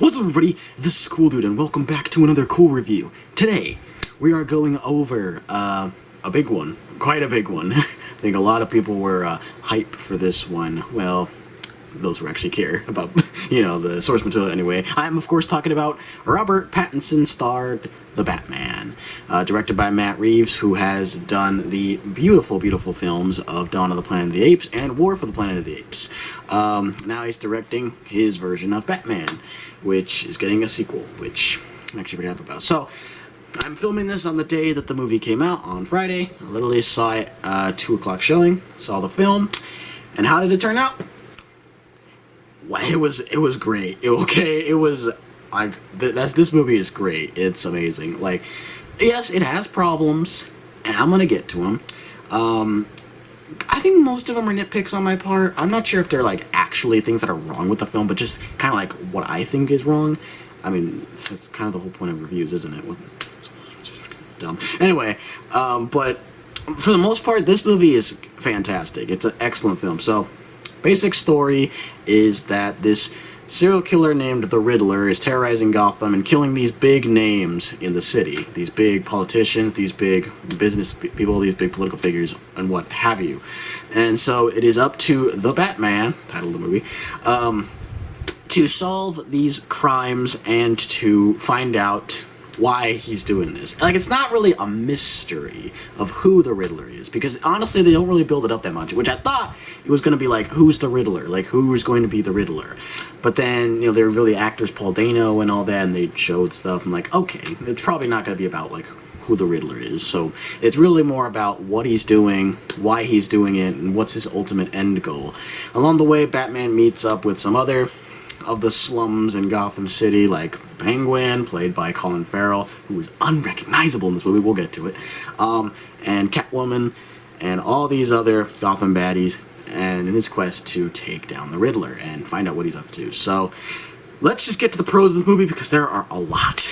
What's up, everybody? This is Cool Dude, and welcome back to another cool review. Today, we are going over a big one. Quite a big one. I think a lot of people were hyped for this one. Well, those who actually care about, the source material anyway. I am, of course, talking about Robert Pattinson starred The Batman. Directed by Matt Reeves, who has done the beautiful, beautiful films of Dawn of the Planet of the Apes and War for the Planet of the Apes. Now he's directing his version of Batman, which is getting a sequel, which I'm actually pretty happy about. So, I'm filming this on the day that the movie came out, on Friday. I literally saw it 2 o'clock showing, saw the film, and how did it turn out? Well, it was great. It was like this movie is great. It's amazing. Like, yes, it has problems, and I'm gonna get to them. I think most of them are nitpicks on my part. I'm not sure if they're like actually things that are wrong with the film, but just kind of like what I think is wrong. I mean, it's kind of the whole point of reviews, isn't it? It's dumb. Anyway, but for the most part, this movie is fantastic. It's an excellent film. So, basic story is that this serial killer named the Riddler is terrorizing Gotham and killing these big names in the city. These big politicians, these big business people, these big political figures, and what have you. And so it is up to the Batman, title of the movie, to solve these crimes and to find out why he's doing this. Like, it's not really a mystery of who the Riddler is, because honestly they don't really build it up that much, which I thought it was going to be like, who's the Riddler, like who's going to be the Riddler. But then, they were really actors, Paul Dano and all that, and they showed stuff. I'm like, okay, it's probably not going to be about like who the Riddler is. So it's really more about what he's doing, why he's doing it, and what's his ultimate end goal. Along the way, Batman meets up with some other of the slums in Gotham City, like the Penguin, played by Colin Farrell, who is unrecognizable in this movie, we'll get to it, and Catwoman, and all these other Gotham baddies, and in his quest to take down the Riddler and find out what he's up to. So, let's just get to the pros of this movie, because there are a lot.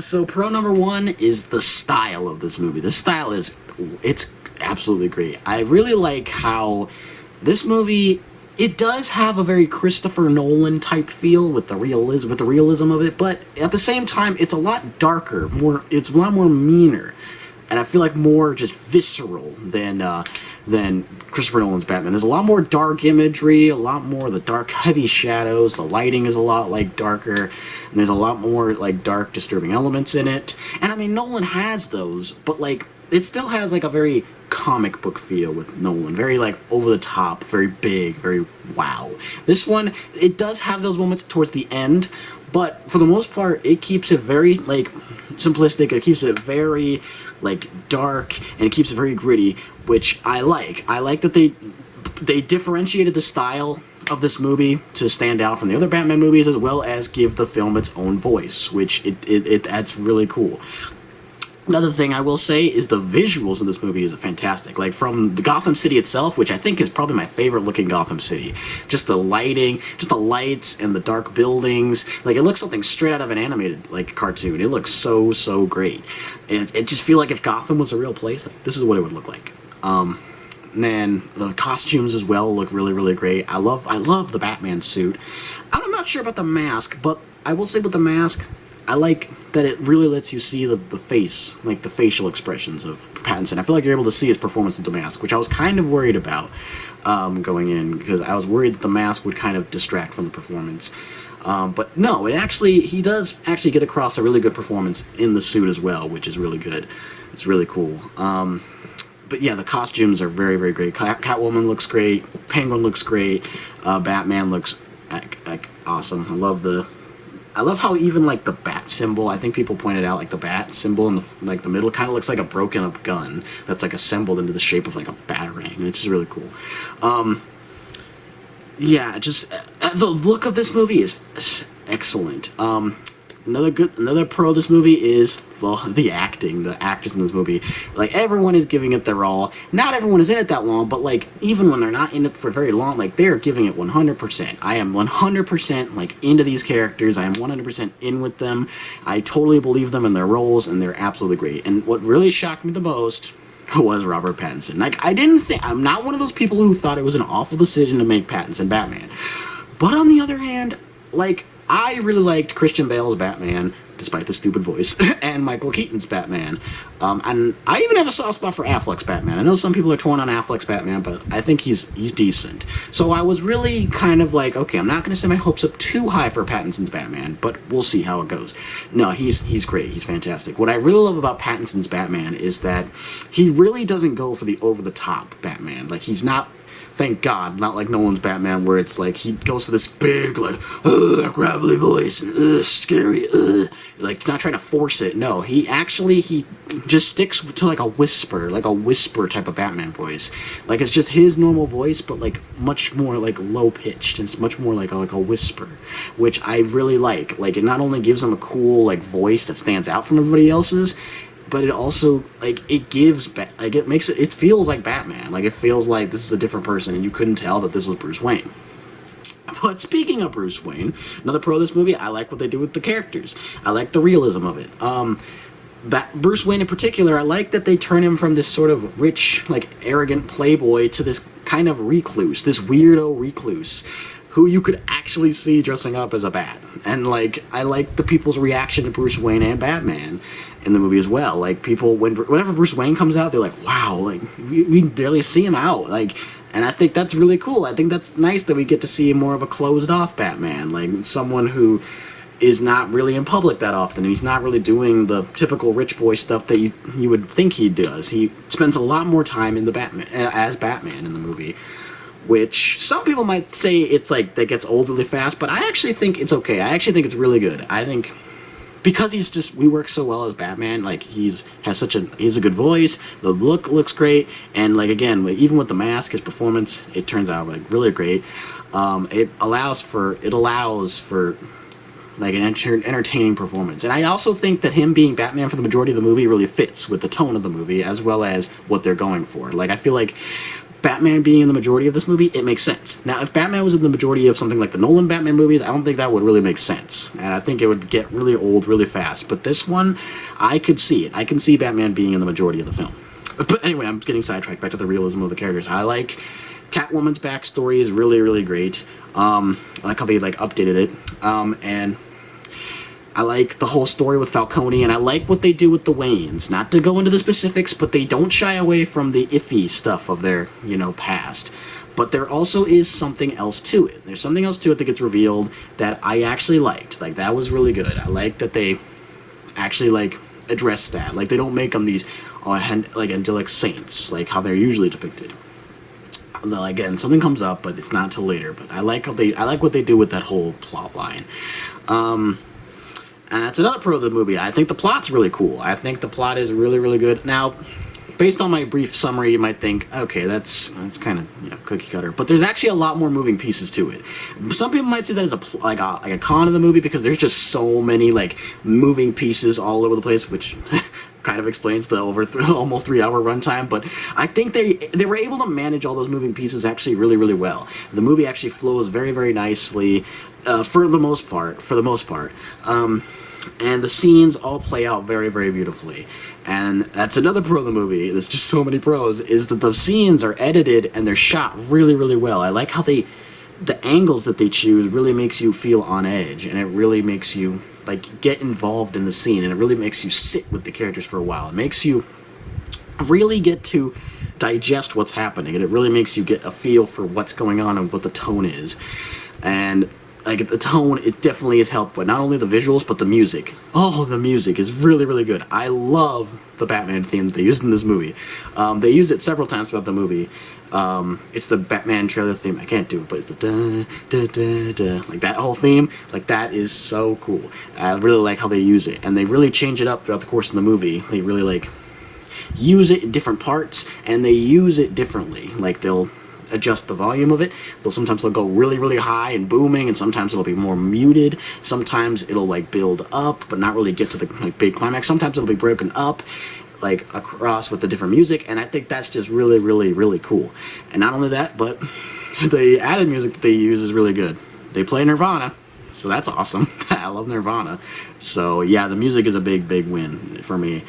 So pro number one is the style of this movie. The style it's absolutely great. I really like how this movie, it does have a very Christopher Nolan type feel with the realism of it, but at the same time, it's a lot darker, it's a lot more meaner, and I feel like more just visceral than Christopher Nolan's Batman. There's a lot more dark imagery, a lot more of the dark, heavy shadows. The lighting is a lot like darker, and there's a lot more like dark, disturbing elements in it. And I mean, Nolan has those, but like it still has like a very comic book feel with Nolan. Very like over the top, very big, very wow. This one, it does have those moments towards the end, but for the most part, it keeps it very like simplistic. It keeps it very like dark, and it keeps it very gritty, which I like. I like that they differentiated the style of this movie to stand out from the other Batman movies, as well as give the film its own voice, which that's really cool. Another thing I will say is the visuals in this movie is fantastic. Like, from the Gotham City itself, which I think is probably my favorite looking Gotham City. Just the lighting, just the lights and the dark buildings. Like, it looks something straight out of an animated, like, cartoon. It looks so, so great. And it just feel like if Gotham was a real place, like, this is what it would look like. And then the costumes as well look really, really great. I love the Batman suit. I'm not sure about the mask, but I will say with the mask, I like that it really lets you see the face, like the facial expressions of Pattinson. I feel like you're able to see his performance with the mask, which I was kind of worried about going in, because I was worried that the mask would kind of distract from the performance. But no, he does actually get across a really good performance in the suit as well, which is really good. It's really cool. But yeah, the costumes are very, very great. Catwoman looks great. Penguin looks great. Batman looks like awesome. I love how even like the bat symbol, I think people pointed out, like the bat symbol in the middle kind of looks like a broken up gun that's like assembled into the shape of like a batarang, which is really cool. Yeah, just the look of this movie is excellent. Another pro of this movie is the acting. The actors in this movie, like, everyone is giving it their all. Not everyone is in it that long, but like, even when they're not in it for very long, like, they're giving it 100%. I am 100% like into these characters. I am 100% in with them. I totally believe them in their roles, and they're absolutely great. And what really shocked me the most was Robert Pattinson. Like, I'm not one of those people who thought it was an awful decision to make Pattinson Batman. But on the other hand, like, I really liked Christian Bale's Batman, despite the stupid voice, and Michael Keaton's Batman. And I even have a soft spot for Affleck's Batman. I know some people are torn on Affleck's Batman, but I think he's decent. So I was really kind of like, okay, I'm not going to set my hopes up too high for Pattinson's Batman, but we'll see how it goes. No, he's great. He's fantastic. What I really love about Pattinson's Batman is that he really doesn't go for the over-the-top Batman. Like, he's not... Thank God, not like Nolan's Batman, where it's like he goes for this big, like, gravelly voice and scary, like not trying to force it. No, he just sticks to like a whisper type of Batman voice. Like it's just his normal voice, but like much more like low pitched. And it's much more like a whisper, which I really like. Like it not only gives him a cool like voice that stands out from everybody else's, but it also, like, it makes it feels like Batman. Like, it feels like this is a different person, and you couldn't tell that this was Bruce Wayne. But speaking of Bruce Wayne, another pro of this movie, I like what they do with the characters. I like the realism of it. Bruce Wayne in particular, I like that they turn him from this sort of rich, like, arrogant playboy to this kind of recluse, this weirdo recluse, who you could actually see dressing up as a bat. And, like, I like the people's reaction to Bruce Wayne and Batman in the movie as well. Like, people, whenever Bruce Wayne comes out, they're like, wow, like, we barely see him out. Like, and I think that's really cool. I think that's nice that we get to see more of a closed-off Batman. Like, someone who is not really in public that often. He's not really doing the typical rich boy stuff that you would think he does. He spends a lot more time in as Batman in the movie, which some people might say it's like that gets old really fast, but I actually think it's okay. I actually think it's really good. I think because we work so well as Batman, like he has a good voice, the look looks great, and like again, even with the mask, his performance, it turns out like really great. It allows for like an entertaining performance. And I also think that him being Batman for the majority of the movie really fits with the tone of the movie as well as what they're going for. Like I feel like Batman being in the majority of this movie, it makes sense. Now, if Batman was in the majority of something like the Nolan Batman movies, I don't think that would really make sense. And I think it would get really old really fast. But this one, I could see it. I can see Batman being in the majority of the film. But anyway, I'm getting sidetracked. Back to the realism of the characters. I like Catwoman's backstory is really, really great. I like how they like updated it. And I like the whole story with Falcone, and I like what they do with the Waynes. Not to go into the specifics, but they don't shy away from the iffy stuff of their, past. But there also is something else to it. There's something else to it that gets revealed that I actually liked. Like, that was really good. I like that they actually, like, address that. Like, they don't make them these, like, angelic saints, like how they're usually depicted. Again, something comes up, but it's not till later. But I like what they do with that whole plot line. And that's another pro of the movie. I think the plot's really cool. I think the plot is really, really good. Now, based on my brief summary, you might think, okay, that's kind of cookie cutter. But there's actually a lot more moving pieces to it. Some people might see that as a con of the movie because there's just so many like moving pieces all over the place, which kind of explains the almost 3-hour runtime. But I think they were able to manage all those moving pieces actually really, really well. The movie actually flows very, very nicely for the most part. And the scenes all play out very, very beautifully. And that's another pro of the movie. There's just so many pros, is that the scenes are edited and they're shot really, really well. I like how the angles that they choose really makes you feel on edge, and it really makes you like get involved in the scene, and it really makes you sit with the characters for a while. It makes you really get to digest what's happening, and it really makes you get a feel for what's going on and what the tone is. And like the tone, it definitely is helped by not only the visuals, but the music. Oh, the music is really, really good. I love the Batman theme that they used in this movie. They use it several times throughout the movie. It's the Batman trailer theme. I can't do it, but it's the da-da-da-da. Like that whole theme, like that is so cool. I really like how they use it. And they really change it up throughout the course of the movie. They really like use it in different parts, and they use it differently. Like they'll adjust the volume of it. Sometimes they'll go really, really high and booming, and sometimes it'll be more muted. Sometimes it'll like build up, but not really get to the like big climax. Sometimes it'll be broken up, like across with the different music, and I think that's just really, really, really cool. And not only that, but the added music that they use is really good. They play Nirvana, so that's awesome. I love Nirvana. So yeah, the music is a big, big win for me.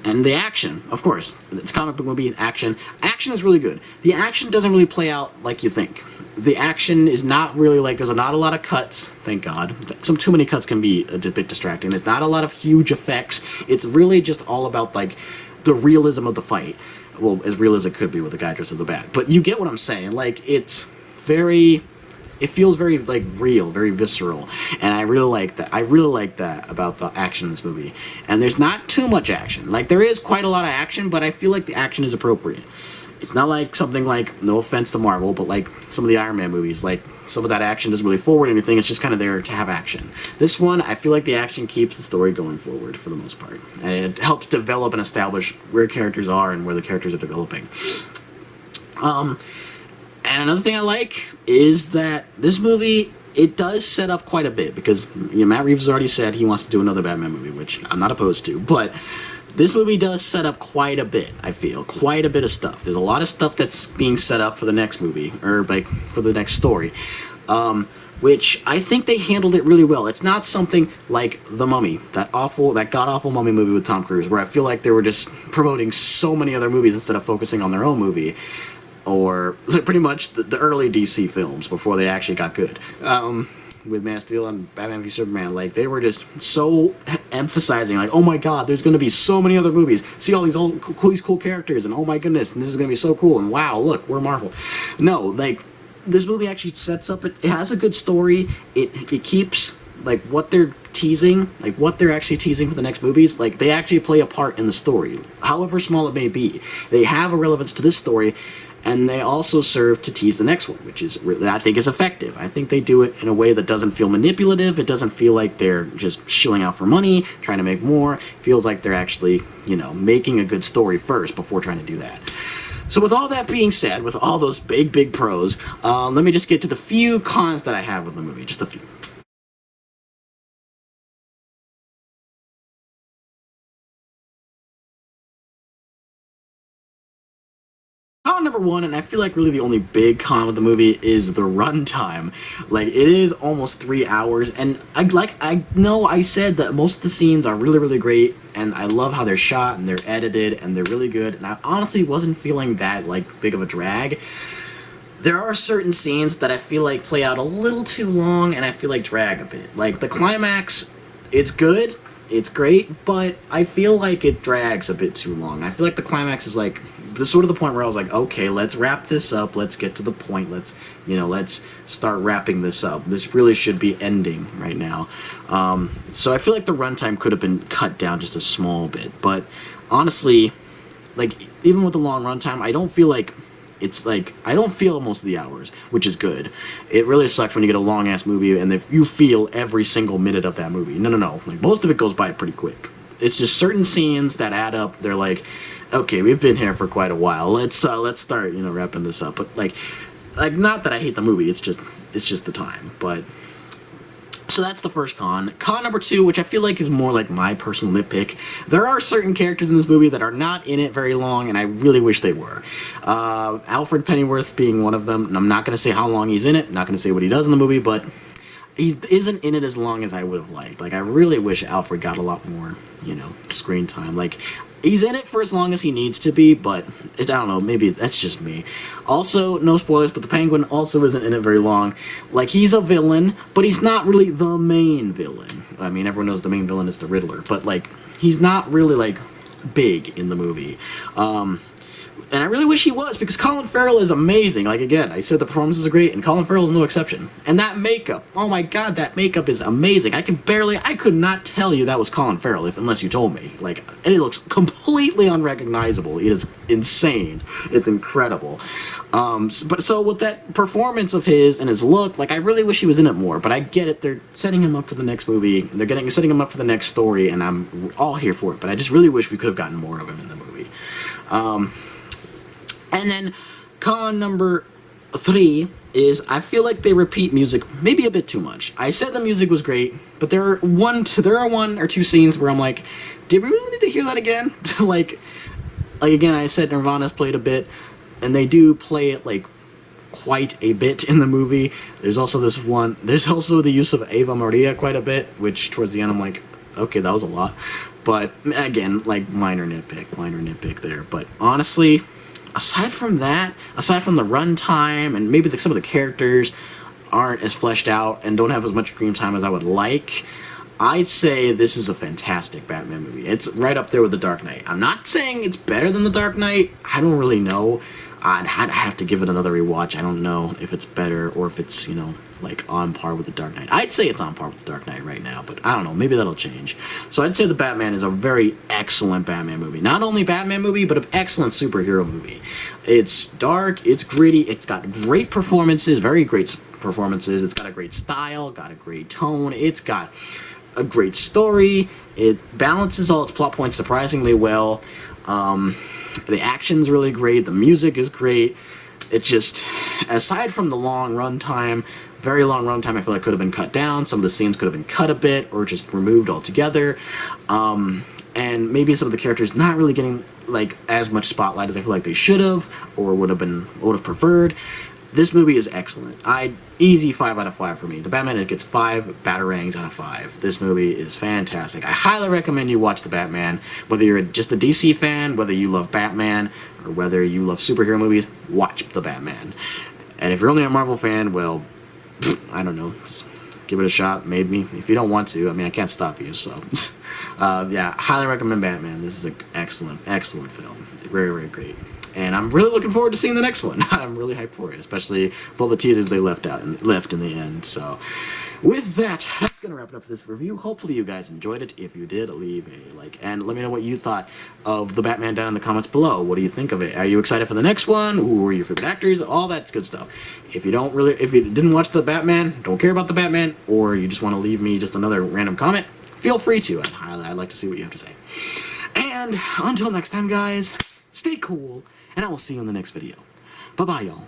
And the action, of course. It's comic book movie action. Action is really good. The action doesn't really play out like you think. the action is not really like, there's not a lot of cuts, thank God. Some too many cuts can be a bit distracting. There's not a lot of huge effects. It's really just all about like the realism of the fight. Well, as real as it could be with the guy dressed as a bat. But you get what I'm saying. Like, it's very, it feels very like real, very visceral, and I really like that. I really like that about the action in this movie. And there's not too much action. Like, there is quite a lot of action, but I feel like the action is appropriate. It's not like something like, no offense to Marvel, but like some of the Iron Man movies, like some of that action doesn't really forward anything, it's just kind of there to have action. This one, I feel like the action keeps the story going forward for the most part. And it helps develop and establish where characters are and where the characters are developing. And another thing I like is that this movie, it does set up quite a bit, because Matt Reeves has already said he wants to do another Batman movie, which I'm not opposed to, but this movie does set up quite a bit, I feel. Quite a bit of stuff. There's a lot of stuff that's being set up for the next movie, or like for the next story, which I think they handled it really well. It's not something like The Mummy, that god-awful Mummy movie with Tom Cruise, where I feel like they were just promoting so many other movies instead of focusing on their own movie. Or like pretty much the early DC films before they actually got good. With Man of Steel and Batman v Superman, like, they were just so emphasizing, like, oh my god, there's going to be so many other movies. See all these cool characters, and oh my goodness, and this is going to be so cool, and wow, look, we're Marvel. No, like, this movie actually sets up, it has a good story, it keeps, like, what they're teasing, like, what they're actually teasing for the next movies, like, they actually play a part in the story, however small it may be. They have a relevance to this story, and they also serve to tease the next one, which is, I think, is effective. I think they do it in a way that doesn't feel manipulative. It doesn't feel like they're just shilling out for money, trying to make more. It feels like they're actually, making a good story first before trying to do that. So with all that being said, with all those big pros, let me just get to the few cons that I have with the movie. Just a few. Con number one, and I feel like really the only big con with the movie, is the runtime. Like, it is almost 3 hours, and I know I said that most of the scenes are really great, and I love how they're shot and they're edited and they're really good, and I honestly wasn't feeling that like big of a drag. There are certain scenes that I feel like play out a little too long and I feel like drag a bit. Like the climax, it's good, it's great, but I feel like it drags a bit too long. I feel like the climax is like the sort of the point where I was like, okay, let's wrap this up, let's get to the point, let's start wrapping this up. This really should be ending right now. So I feel like the runtime could have been cut down just a small bit, but honestly, like, even with the long runtime, I don't feel like it's like, I don't feel most of the hours, which is good. It really sucks when you get a long-ass movie and if you feel every single minute of that movie. No. Like, most of it goes by pretty quick. It's just certain scenes that add up. They're like, okay, we've been here for quite a while. Let's start, wrapping this up. But like not that I hate the movie. It's just the time. But so that's the first con. Con number two, which I feel like is more like my personal nitpick. There are certain characters in this movie that are not in it very long, and I really wish they were. Alfred Pennyworth being one of them. And I'm not going to say how long he's in it. I'm not going to say what he does in the movie, but he isn't in it as long as I would have liked. Like, I really wish Alfred got a lot more, screen time. Like, he's in it for as long as he needs to be, but I don't know, maybe that's just me. Also, no spoilers, but the Penguin also isn't in it very long. Like, he's a villain, but he's not really the main villain. I mean, everyone knows the main villain is the Riddler, but, like, he's not really, like, big in the movie. And I really wish he was, because Colin Farrell is amazing. Like, again, I said the performances are great, and Colin Farrell is no exception. And that makeup, oh my god, that makeup is amazing. I could not tell you that was Colin Farrell unless you told me. Like, and it looks completely unrecognizable. It is insane. It's incredible. So with that performance of his and his look, like, I really wish he was in it more, but I get it. They're setting him up for the next movie. They're setting him up for the next story, and I'm all here for it. But I just really wish we could have gotten more of him in the movie. And then con number three is I feel like they repeat music maybe a bit too much. I said the music was great, but there are one or two scenes where I'm like, did we really need to hear that again? like again, I said Nirvana's played a bit, and they do play it like quite a bit in the movie. There's also the use of Ave Maria quite a bit, which towards the end I'm like, okay, that was a lot. But again, like minor nitpick there. But honestly, aside from that, aside from the runtime and maybe some of the characters aren't as fleshed out and don't have as much screen time as I would like, I'd say this is a fantastic Batman movie. It's right up there with The Dark Knight. I'm not saying it's better than The Dark Knight. I don't really know. I'd have to give it another rewatch. I don't know if it's better or if it's, you know, like on par with The Dark Knight. I'd say it's on par with The Dark Knight right now, but I don't know. Maybe that'll change. So I'd say The Batman is a very excellent Batman movie. Not only Batman movie, but an excellent superhero movie. It's dark, it's gritty, it's got great performances, very great performances. It's got a great style, got a great tone, it's got a great story. It balances all its plot points surprisingly well. The action's really great. The music is great. It just, aside from the long runtime, very long runtime, I feel like could have been cut down. Some of the scenes could have been cut a bit or just removed altogether. And maybe some of the characters not really getting like as much spotlight as I feel like they should have or would have preferred. This movie is excellent. Easy 5 out of 5 for me. The Batman, it gets 5 Batarangs out of 5. This movie is fantastic. I highly recommend you watch The Batman. Whether you're just a DC fan, whether you love Batman, or whether you love superhero movies, watch The Batman. And if you're only a Marvel fan, well, I don't know. Just give it a shot, maybe. If you don't want to, I mean, I can't stop you, so. Yeah, highly recommend Batman. This is an excellent, excellent film. Very, very great. And I'm really looking forward to seeing the next one. I'm really hyped for it, especially with all the teasers they left in the end. So, with that, that's going to wrap it up for this review. Hopefully you guys enjoyed it. If you did, leave a like. And let me know what you thought of The Batman down in the comments below. What do you think of it? Are you excited for the next one? Who are your favorite actors? All that good stuff. If you didn't watch The Batman, don't care about The Batman, or you just want to leave me just another random comment, feel free to. I'd like to see what you have to say. And until next time, guys, stay cool. And I will see you in the next video. Bye-bye, y'all.